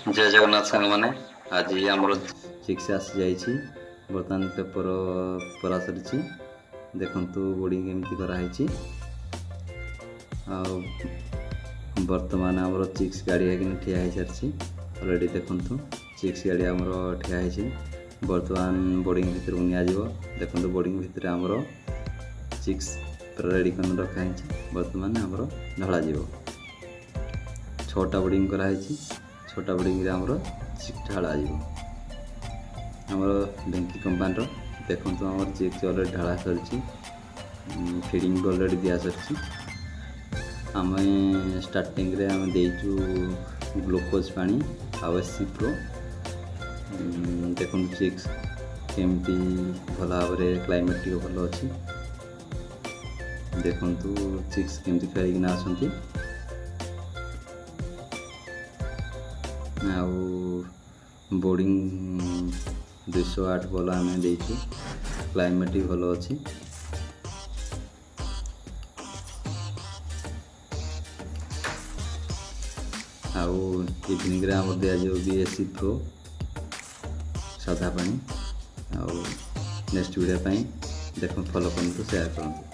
जय जगन्नाथ सांग मैंने आज आमर ठीक से आसी जाइए बर्तमान पेपर परा सरी देखु बोर्डिंग केमती कराई बर्तमान आमर चिक्स गाड़ी आगे ठिया हो सारी अलरेडी देखु चिक्स गाड़ी आमर ठिया है बर्तमान बोर्डिंग भितर देखो बोर्डिंग भितर आमर चिक्स पूरा रेडी कर रखाई बर्तमान आमर ढला जीव 6टा बोर्डिंग कराई 6टा बोर्डिंग रे आमर चिक्स ढला आमर बेंकी कंपानी देखो आमर चिक्स अलरेडी ढला सरी फिडिंग अलरेडी दिया सरी आम स्टार्टिंग रे आम देचु ग्लूकोज पानी आवेसी प्रो देखो चिक्स केमती भल भाव क्लाइमेट टी भल अच्छी देखु चिक्स केमती खेलिकिना आसती बोर्डिंग 208 बल आम देचु क्लाइमेट भी भल अच्छी इवनिंग आम दिज्व बीएससी प्रो साधा पानी नेक्स्ट वीडियो देख फॉलो करूँ शेयर करूँ।